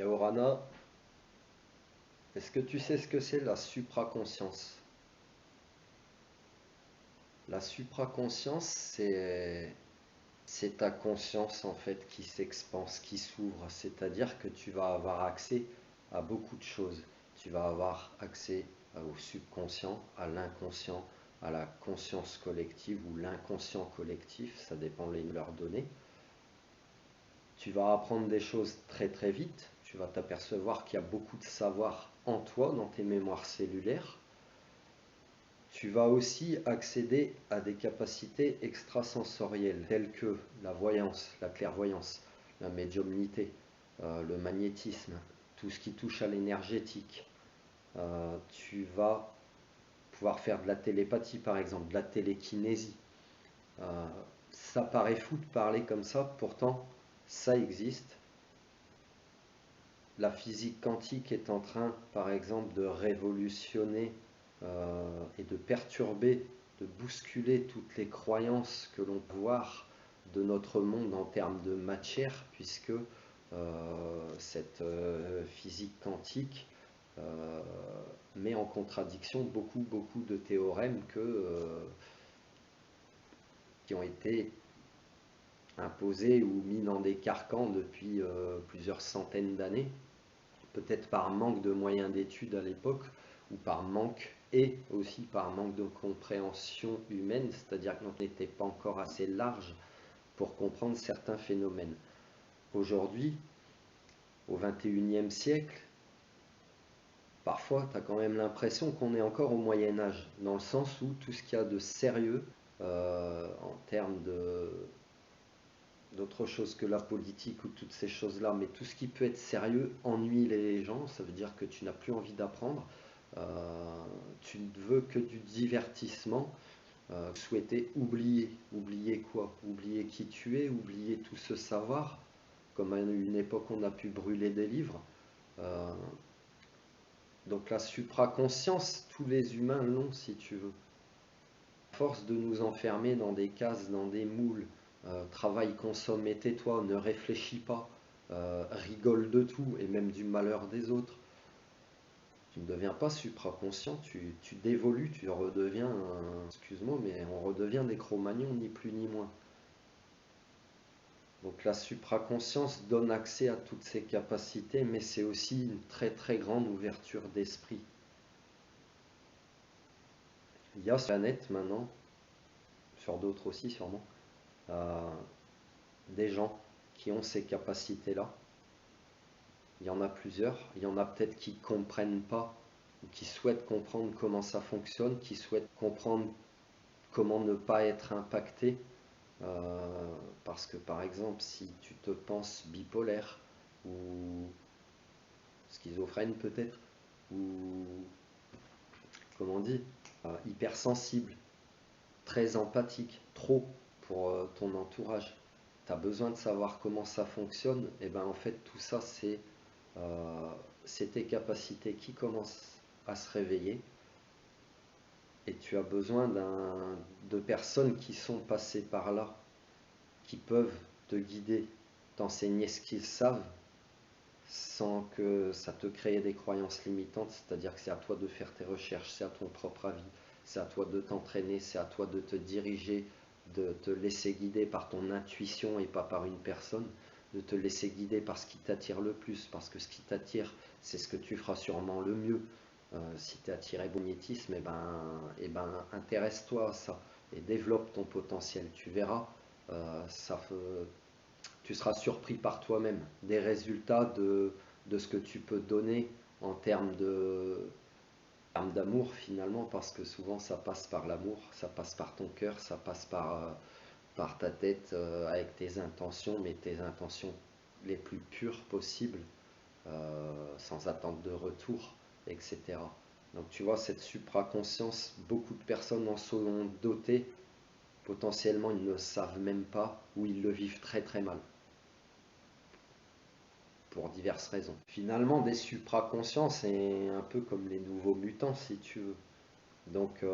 Yaorana, est-ce que tu sais ce que c'est la supraconscience? La supraconscience, c'est ta conscience en fait qui s'expanse, qui s'ouvre. C'est-à-dire que tu vas avoir accès à beaucoup de choses. Tu vas avoir accès au subconscient, à l'inconscient, à la conscience collective ou l'inconscient collectif, ça dépend de leur donner. Tu vas apprendre des choses très très vite. Tu vas t'apercevoir qu'il y a beaucoup de savoir en toi, dans tes mémoires cellulaires. Tu vas aussi accéder à des capacités extrasensorielles telles que la voyance, la clairvoyance, la médiumnité, le magnétisme, tout ce qui touche à l'énergétique. Tu vas pouvoir faire de la télépathie par exemple, de la télékinésie. Ça paraît fou de parler comme ça, pourtant ça existe. La physique quantique est en train, par exemple, de révolutionner et de perturber, de bousculer toutes les croyances que l'on peut voir de notre monde en termes de matière, puisque cette physique quantique met en contradiction beaucoup de théorèmes qui ont été imposés ou mis dans des carcans depuis plusieurs centaines d'années, peut-être par manque de moyens d'études à l'époque, ou par manque, et aussi par manque de compréhension humaine, c'est-à-dire qu'on n'était pas encore assez large pour comprendre certains phénomènes. Aujourd'hui, au XXIe siècle, parfois tu as quand même l'impression qu'on est encore au Moyen-Âge, dans le sens où tout ce qu'il y a de sérieux en termes d'autre chose que la politique ou toutes ces choses-là, mais tout ce qui peut être sérieux ennuie les gens, ça veut dire que tu n'as plus envie d'apprendre, tu ne veux que du divertissement, souhaiter oublier. Oublier quoi? Oublier qui tu es, oublier tout ce savoir, comme à une époque on a pu brûler des livres. Donc la supraconscience, tous les humains l'ont si tu veux. À force de nous enfermer dans des cases, dans des moules, travaille, consomme et tais-toi, ne réfléchis pas, rigole de tout et même du malheur des autres. Tu ne deviens pas supraconscient, tu dévolues, tu redeviens, excuse-moi, mais on redevient des Cro-Magnons, ni plus ni moins. Donc la supraconscience donne accès à toutes ces capacités, mais c'est aussi une très très grande ouverture d'esprit. Il y a sur la planète maintenant, sur d'autres aussi sûrement, des gens qui ont ces capacités-là. Il y en a plusieurs, il y en a peut-être qui ne comprennent pas, ou qui souhaitent comprendre comment ça fonctionne, qui souhaitent comprendre comment ne pas être impacté. Parce que par exemple, si tu te penses bipolaire, ou schizophrène peut-être, ou comment on dit, hypersensible, très empathique, trop pour ton entourage, tu as besoin de savoir comment ça fonctionne, et bien en fait tout ça c'est tes capacités qui commencent à se réveiller, et tu as besoin de personnes qui sont passées par là, qui peuvent te guider, t'enseigner ce qu'ils savent, sans que ça te crée des croyances limitantes, c'est-à-dire que c'est à toi de faire tes recherches, c'est à ton propre avis, c'est à toi de t'entraîner, c'est à toi de te diriger, de te laisser guider par ton intuition et pas par une personne, de te laisser guider par ce qui t'attire le plus, parce que ce qui t'attire, c'est ce que tu feras sûrement le mieux. Si tu es attiré au magnétisme, intéresse-toi à ça et développe ton potentiel. Tu verras, tu seras surpris par toi-même des résultats de ce que tu peux donner en termes d'amour finalement, parce que souvent ça passe par l'amour, ça passe par ton cœur, ça passe par ta tête avec tes intentions, mais tes intentions les plus pures possibles, sans attente de retour, etc. Donc tu vois, cette supraconscience, beaucoup de personnes en sont dotées, potentiellement ils ne le savent même pas, ou ils le vivent très très mal, pour diverses raisons. Finalement, des supraconscients, c'est un peu comme les nouveaux mutants, si tu veux. Donc,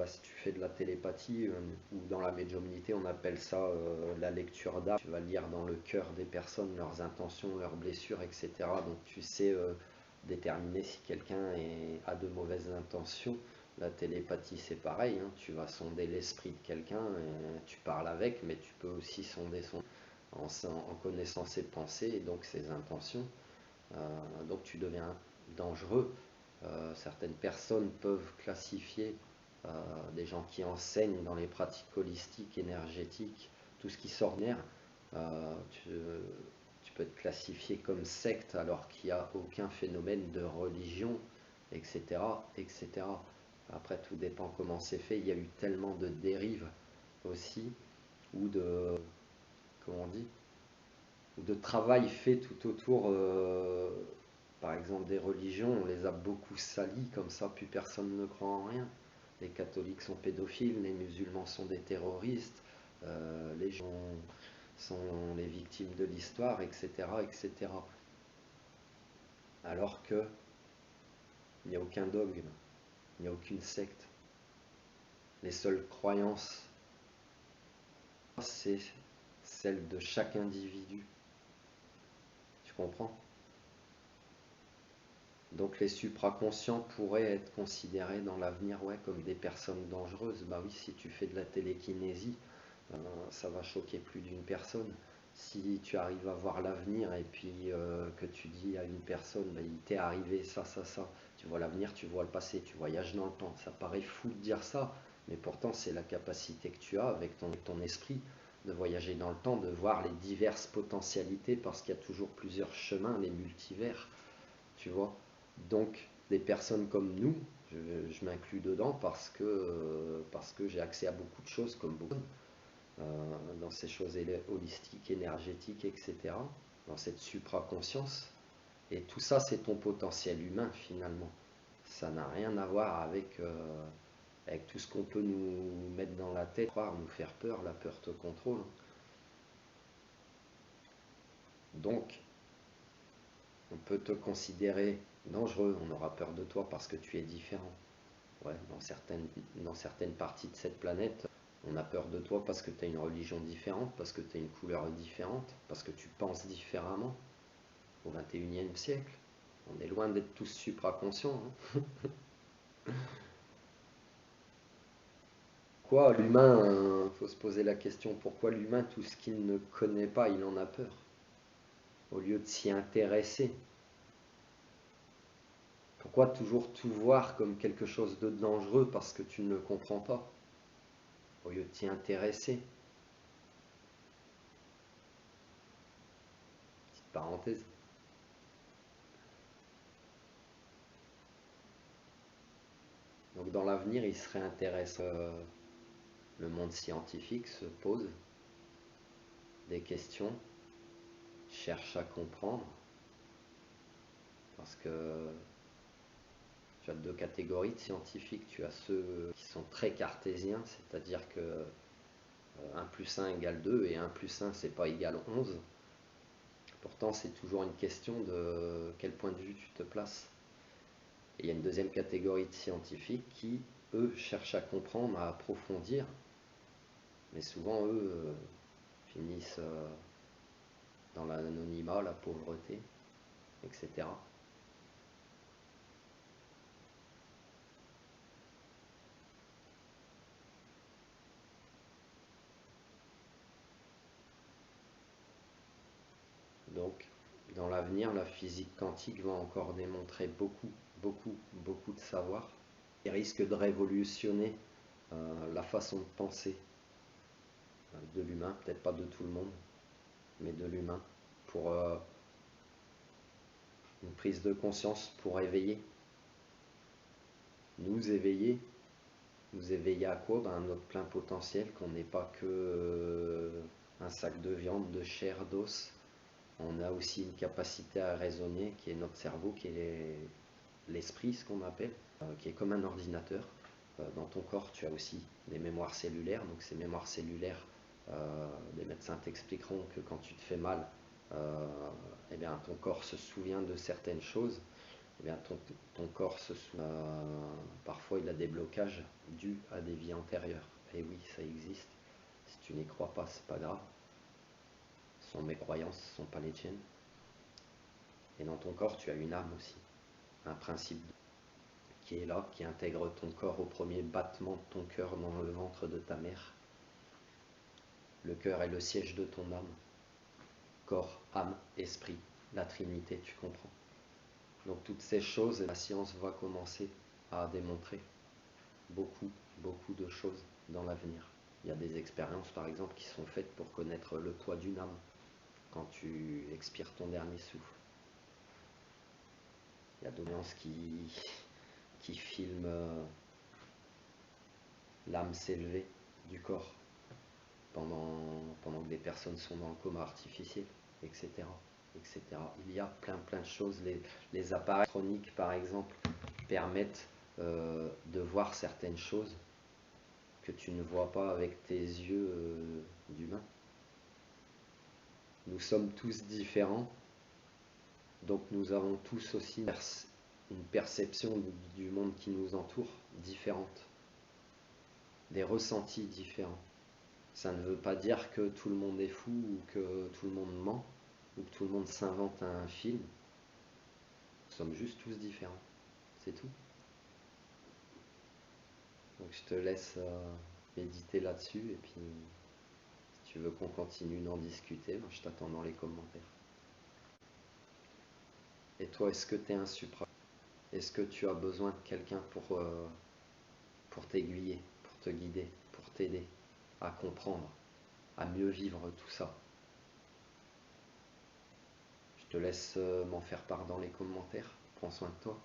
si tu fais de la télépathie ou dans la médiumnité, on appelle ça la lecture d'âme. Tu vas lire dans le cœur des personnes leurs intentions, leurs blessures, etc. Donc, tu sais déterminer si quelqu'un a de mauvaises intentions. La télépathie, c'est pareil, hein. Tu vas sonder l'esprit de quelqu'un, tu parles avec, mais tu peux aussi sonder en connaissant ses pensées et donc ses intentions. Donc, tu deviens dangereux. Certaines personnes peuvent classifier des gens qui enseignent dans les pratiques holistiques, énergétiques, tout ce qui sort d'air. Tu peux être classifié comme secte alors qu'il n'y a aucun phénomène de religion, etc., etc. Après, tout dépend comment c'est fait. Il y a eu tellement de dérives aussi, ou de, comment on dit, ou de travail fait tout autour, par exemple des religions, on les a beaucoup salies, comme ça, plus personne ne croit en rien. Les catholiques sont pédophiles, les musulmans sont des terroristes, les gens sont les victimes de l'histoire, etc., etc. Alors que il n'y a aucun dogme, il n'y a aucune secte. Les seules croyances, c'est celle de chaque individu. Tu comprends? Donc les supraconscients pourraient être considérés dans l'avenir, ouais, comme des personnes dangereuses. Bah oui, si tu fais de la télékinésie, ça va choquer plus d'une personne. Si tu arrives à voir l'avenir et puis que tu dis à une personne, bah, il t'est arrivé ça, ça, ça, tu vois l'avenir, tu vois le passé, tu voyages dans le temps. Ça paraît fou de dire ça, mais pourtant c'est la capacité que tu as avec ton esprit de voyager dans le temps, de voir les diverses potentialités, parce qu'il y a toujours plusieurs chemins, les multivers, tu vois. Donc, des personnes comme nous, je m'inclus dedans parce que j'ai accès à beaucoup de choses, comme beaucoup, dans ces choses holistiques, énergétiques, etc., dans cette supraconscience. Et tout ça, c'est ton potentiel humain, finalement. Ça n'a rien à voir avec tout ce qu'on peut nous mettre dans la tête, croire, nous faire peur. La peur te contrôle. Donc, on peut te considérer dangereux, on aura peur de toi parce que tu es différent. Ouais, dans certaines parties de cette planète, on a peur de toi parce que tu as une religion différente, parce que tu as une couleur différente, parce que tu penses différemment. Au XXIe siècle, on est loin d'être tous supraconscients, hein. Pourquoi l'humain, il faut se poser la question, pourquoi l'humain, tout ce qu'il ne connaît pas, il en a peur? Au lieu de s'y intéresser. Pourquoi toujours tout voir comme quelque chose de dangereux parce que tu ne le comprends pas? Au lieu de t'y intéresser. Petite parenthèse. Donc dans l'avenir, il serait intéressant le monde scientifique se pose des questions, cherche à comprendre, parce que tu as deux catégories de scientifiques. Tu as ceux qui sont très cartésiens, c'est-à-dire que 1 plus 1 égale 2 et 1 plus 1 c'est pas égal 11. Pourtant, c'est toujours une question de quel point de vue tu te places. Et il y a une deuxième catégorie de scientifiques qui, eux, cherchent à comprendre, à approfondir, mais souvent, eux, finissent dans l'anonymat, la pauvreté, etc. Donc, dans l'avenir, la physique quantique va encore démontrer beaucoup de savoir et risque de révolutionner la façon de penser de l'humain, peut-être pas de tout le monde, mais de l'humain, pour une prise de conscience, pour éveiller, nous éveiller. Nous éveiller à quoi? À notre plein potentiel, qu'on n'est pas que un sac de viande, de chair, d'os. On a aussi une capacité à raisonner, qui est notre cerveau, qui est l'esprit, ce qu'on appelle, qui est comme un ordinateur. Dans ton corps, tu as aussi des mémoires cellulaires. Donc ces mémoires cellulaires, les médecins t'expliqueront que quand tu te fais mal, eh bien, ton corps se souvient de certaines choses. eh bien ton corps parfois il a des blocages dus à des vies antérieures. Et oui, ça existe. Si tu n'y crois pas, c'est pas grave. Ce sont mes croyances, ce ne sont pas les tiennes. Et dans ton corps, tu as une âme aussi, un principe qui est là, qui intègre ton corps au premier battement de ton cœur dans le ventre de ta mère. Le cœur est le siège de ton âme. Corps, âme, esprit, la Trinité, tu comprends. Donc toutes ces choses, la science va commencer à démontrer beaucoup, beaucoup de choses dans l'avenir. Il y a des expériences par exemple qui sont faites pour connaître le poids d'une âme quand tu expires ton dernier souffle. Il y a des séances qui filment l'âme s'élever du corps pendant que des personnes sont dans le coma artificiel, etc. etc. Il y a plein de choses. Les appareils électroniques, par exemple, permettent de voir certaines choses que tu ne vois pas avec tes yeux d'humain. Nous sommes tous différents, donc nous avons tous aussi une perception du monde qui nous entoure différente, des ressentis différents. Ça ne veut pas dire que tout le monde est fou ou que tout le monde ment ou que tout le monde s'invente un film. Nous sommes juste tous différents, c'est tout. Donc je te laisse méditer là-dessus et puis si tu veux qu'on continue d'en discuter, je t'attends dans les commentaires. Et toi, est-ce que tu es un supra? Est-ce que tu as besoin de quelqu'un pour t'aiguiller, pour te guider, pour t'aider à comprendre, à mieux vivre tout ça? Je te laisse m'en faire part dans les commentaires. Prends soin de toi.